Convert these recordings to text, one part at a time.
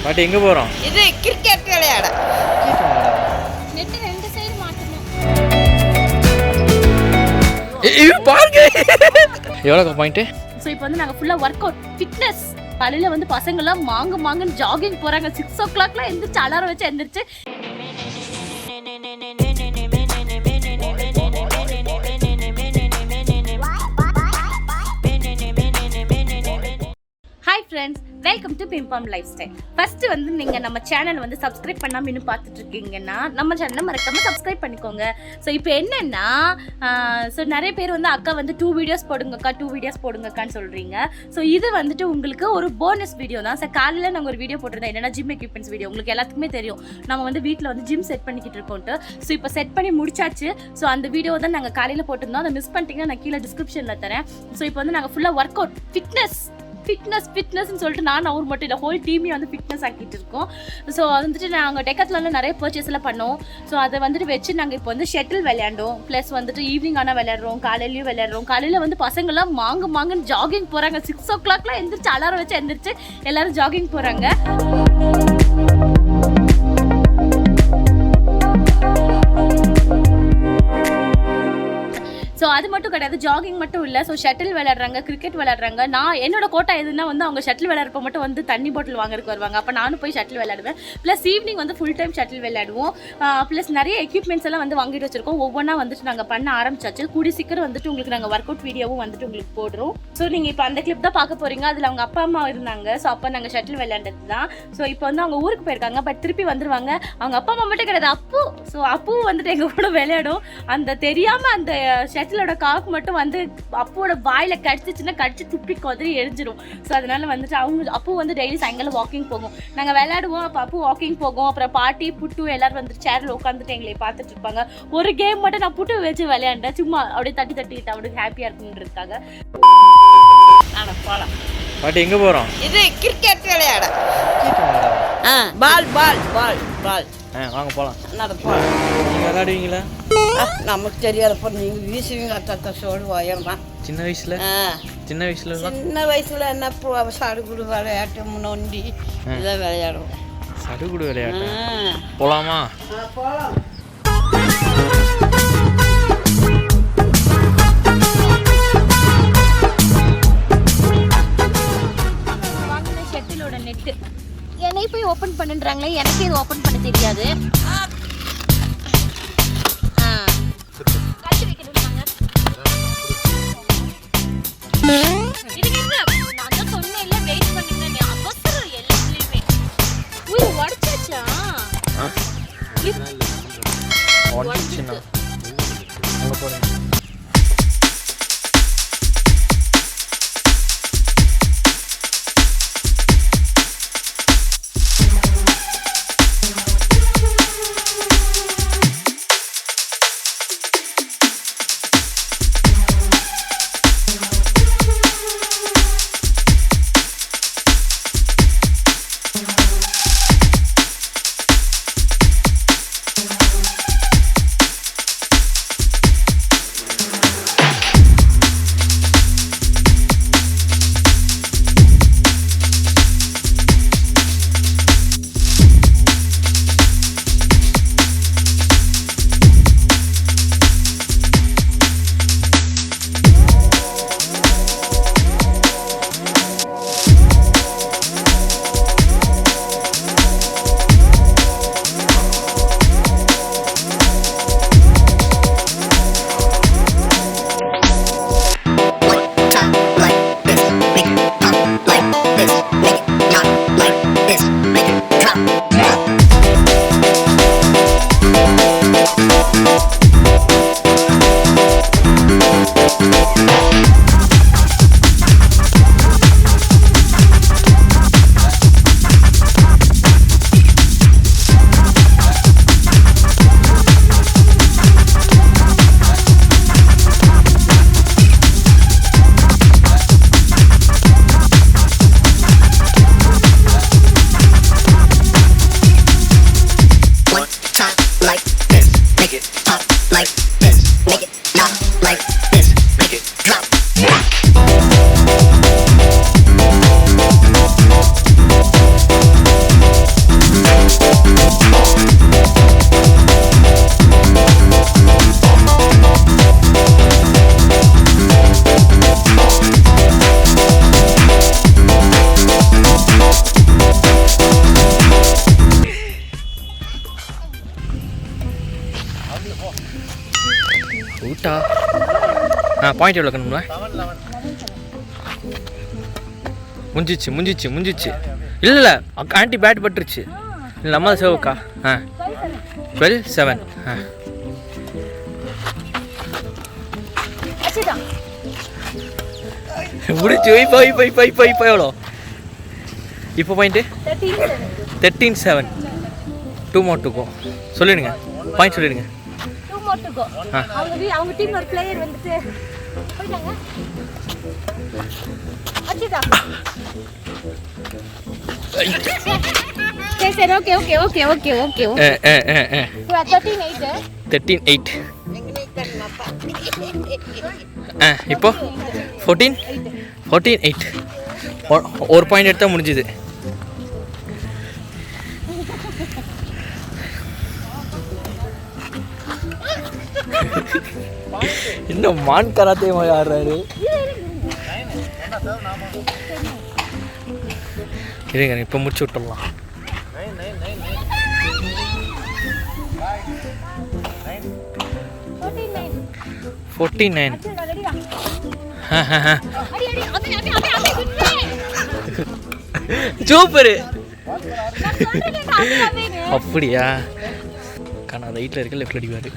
பாட்டி எங்கே போகிறோம்? இது கிரிக்கெட் விளையாட. நெட் ரெண்டு சைடு மாட்டணும். பாருங்க எவ்வளோ பாயிண்ட்டு. ஸோ இப்போ வந்து நாங்கள் ஃபுல்லாக ஒர்க் அவுட் ஃபிட்னஸ். காலையில் வந்து பசங்கள்லாம் மாங்குன்னு ஜாகிங் போகிறாங்க. 6 o'clock எந்திரிச்சு அலாரம் வச்சு எந்திரிச்சு ஹாய் ஃப்ரெண்ட்ஸ், வெல்கம் டு பிம்பம் லைஃப் ஸ்டைல். ஃபஸ்ட்டு வந்து நீங்கள் நம்ம சேனல் வந்து சப்ஸ்கிரைப் பண்ணாமல் இன்னும் பார்த்துட்டு இருக்கீங்கன்னா நம்ம சேனலை மறக்காமல் சப்ஸ்கிரைப் பண்ணிக்கோங்க. ஸோ இப்போ என்னென்னா நிறைய பேர் வந்து அக்கா வந்து 2 வீடியோஸ் போடுங்கக்கா 2 வீடியோஸ் போடுங்கக்கான்னு சொல்கிறீங்க. ஸோ இது வந்துட்டு உங்களுக்கு ஒரு போனஸ் வீடியோ தான். சார் காலையில் நாங்கள் ஒரு வீடியோ போட்டிருந்தோம், என்னென்னா ஜிம் எக்யூப்மெண்ட்ஸ் வீடியோ. உங்களுக்கு எல்லாத்துக்குமே தெரியும் நம்ம வந்து வீட்டில் வந்து ஜிம் செட் பண்ணிக்கிட்டு இருக்கோன்ட்டு. ஸோ இப்போ செட் பண்ணி முடிச்சாச்சு. ஸோ அந்த வீடியோ தான் நாங்கள் காலையில் போட்டிருந்தோம். அதை மிஸ் பண்ணிட்டீங்கன்னா நான் கீழே டிஸ்கிரிப்ஷனில் தரேன். ஸோ இப்போ வந்து நாங்கள் ஃபுல்லாக ஒர்க் அவுட் ஃபிட்னஸ்ன்னு சொல்லிட்டு நான் அவர் மட்டும் இல்லை, ஹோல் டீமே வந்து ஃபிட்னஸ் ஆக்கிட்டு இருக்கோம். ஸோ வந்துட்டு நாங்கள் டெக்கத்லானில் நிறைய பர்ச்சேஸ் எல்லாம் பண்ணோம். ஸோ அதை வந்துட்டு வச்சு நாங்கள் இப்போ வந்து ஷட்டில் விளையாண்டோம். ப்ளஸ் வந்துட்டு ஈவினிங் ஆனால் விளையாடுறோம், காலையிலையும் விளையாடுறோம். காலையில் வந்து பசங்கள்லாம் மாங்குன்னு ஜாகிங் போகிறாங்க. 6 o'clock எந்திரிச்சு அலாரம் வச்சு எந்திரிச்சு எல்லாரும் ஜாகிங் போகிறாங்க. ஸோ அது மட்டும் கிடையாது, ஜாகிங் மட்டும் இல்லை. ஸோ ஷட்டில் விளையாடுறாங்க, கிரிக்கெட் விளையாடுறாங்க. நான் என்னோட கோட்டா எதுனா வந்து அவங்க ஷட்டில் விளையாடுறப்ப மட்டும் வந்து தண்ணி பாட்டில் வாங்குறதுக்கு வருவாங்க. அப்போ நானும் போய் ஷட்டில் விளையாடுவேன். ப்ளஸ் ஈவினிங் வந்து ஃபுல் டைம் ஷட்டில் விளையாடுவோம். ப்ளஸ் நிறைய எக்யூப்மெண்ட்ஸ் எல்லாம் வந்து வாங்கிட்டு வச்சிருக்கோம். ஒவ்வொன்றா வந்துட்டு நாங்கள் பண்ண ஆரம்பிச்சாச்சு. கூடி சீக்கிரம் வந்துட்டு உங்களுக்கு நாங்கள் ஒர்க் அவுட் வீடியோவும் வந்துட்டு உங்களுக்கு போடுறோம். ஸோ நீங்கள் இப்போ அந்த கிளிப் தான் பார்க்க போகிறீங்க. அதில் அவங்க அப்பா அம்மா இருந்தாங்க. ஸோ அப்போ நாங்கள் ஷட்டில் விளையாண்டது தான். ஸோ இப்போ வந்து அவங்க ஊருக்கு போயிருக்காங்க, பட் திருப்பி வந்துருவாங்க. அவங்க அப்பா அம்மா மட்டும் கிடையாது, அப்பு வந்துட்டு எங்கள் கூட விளையாடும். அந்த தெரியாமல் அந்த ஷட்டிலோட காக்கு மட்டும் வந்து அப்புவோட வாயில கடிச்சு துப்பி கொதறி எரிஞ்சிடும். ஸோ அதனால வந்துட்டு அப்பு வந்து டெய்லி சாயங்காலம் வாக்கிங் போகும். நாங்கள் விளையாடுவோம், அப்போ அப்பு வாக்கிங் போகும். அப்புறம் பாட்டி புட்டு எல்லாரும் வந்து சேரில் உட்காந்துட்டு எங்களை பார்த்துட்டு இருப்பாங்க. ஒரு கேம் மட்டும் நான் புட்டு வச்சு விளையாண்டேன், சும்மா அப்படியே தட்டிட்டு அவனுக்கு ஹாப்பியாக இருக்குன்றதுக்காக. பாட்டி எங்கே போகிறோம்? இது கிரிக்கெட் விளையாட. பால் பால் பால் பால் வாங்க போகலாம். நடப்போம். நீங்கள் விளையாடுவீங்களா? நமக்கு தெரியாதப்போ நீங்கள் வீசுவீங்க. அத்தா சோடு வயர்தான். சின்ன வயசுல என்ன சடுகுடு விளையாட்டு நொண்டி இதான் விளையாடுவோம். சடுகுடு விளையாட்டு போகலாமா? போகலாம். ஷட்டிலோட நெட்டு என்னை போய் ஓப்பன் பண்ணுறாங்களே, எனக்கு இது ஓப்பன் பண்ண தெரியாது. பாயிண்ட் எவ்வளோ கணும்ல முடிஞ்சிச்சு இல்லை ஆண்டி பேட் பட்டுருச்சு இல்லை நம்ம சேவுக்கா 12-7 முடிச்சு இப்போ எவ்வளோ இப்போ பாயிண்ட்டு 13-7 2 more to go சொல்லிடுங்க பாயிண்ட் சொல்லிடுங்க 2 more to go அவங்க டீம் ஒரு பிளேயர் வந்துட்டு போயிட்டாங்க அச்சிதா சரி ஓகே 13-8 இப்போ 14-8 ஒரு பாயிண்ட் எடுத்தால் முடிஞ்சுது இன்னும் மான் கராத்தே மாதிரி ஆடுறாரு இருங்க இப்போ முடிச்சு விட்டுடலாம் சூப்பரு அப்படியா காணா ரைட்டில் இருக்க லெஃப்டில் அடிவாரு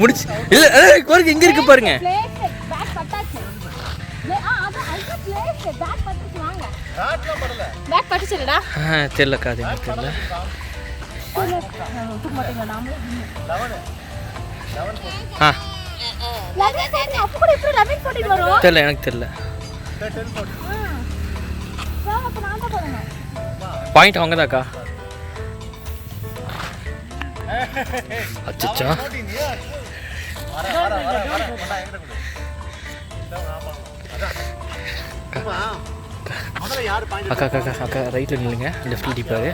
முடிச்சு இல்லை பாருங்க எங்கே இருக்கு பாருங்க தெரியலக்கா அது எனக்கு தெரியல தெரியல எனக்கு தெரியல பாயிண்ட் அவங்க தாக்கா அச்சா அக்கா ரைட்டில் நில்லுங்க லெஃப்டில் அடிப்பாரு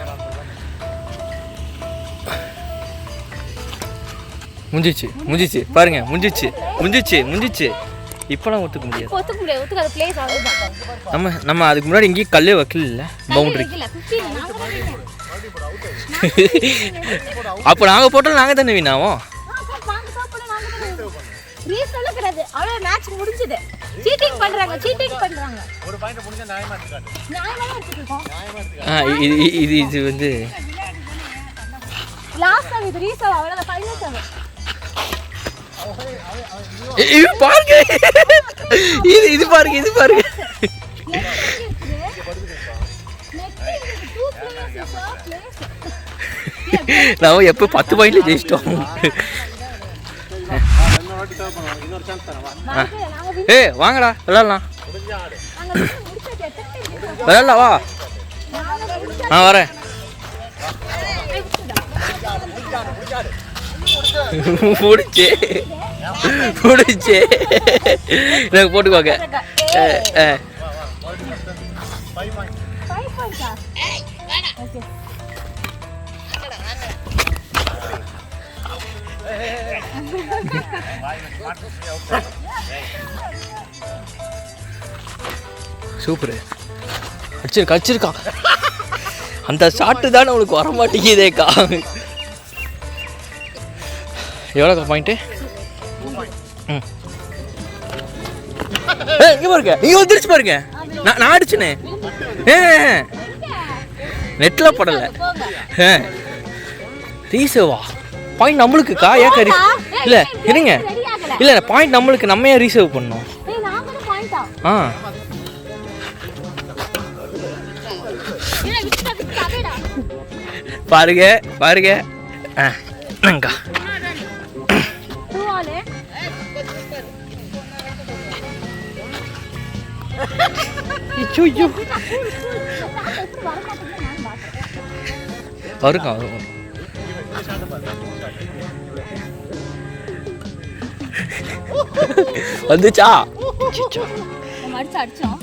முடிஞ்சிச்சு பாருங்க முடிஞ்சிச்சு இப்போலாம் ஒத்துக்க முடியாது நம்ம அதுக்கு முன்னாடி எங்கேயும் கல்லே வைக்கல பவுண்டரி அப்போ நாங்கள் போட்டாலும் நாங்கள் தானே வீணாவோம் இது வந்து பாருங்க இது பாருங்க நான் எப்போ 10 பாயிண்ட்ல ஜெயிச்சிட்டோம் வாங்கடா விளையாடலாம் வா நான் வரேன் முடிச்சு எனக்கு போட்டுக்கோங்க சூப்பர் அடிச்சிருக்கா அந்த ஷாட்டு தானே உனக்கு வர மாட்டேங்குதேக்கா எவ்வளோக்கா பாயிண்ட்டு இங்கே பாருங்க நீங்க வந்துருச்சு பாருங்க நான் அடிச்சுனே நெட்டில் படலை ரீசேவா பாயிண்ட் நம்மளுக்குக்கா ஏக்கா இல்லை இருங்க இல்லை பாயிண்ட் நம்மளுக்கு நம்ம ஏன் ரீசேவ் பண்ணோம் பாருங்க அக்கா வருங்க வந்துச்சா அடிச்சோம்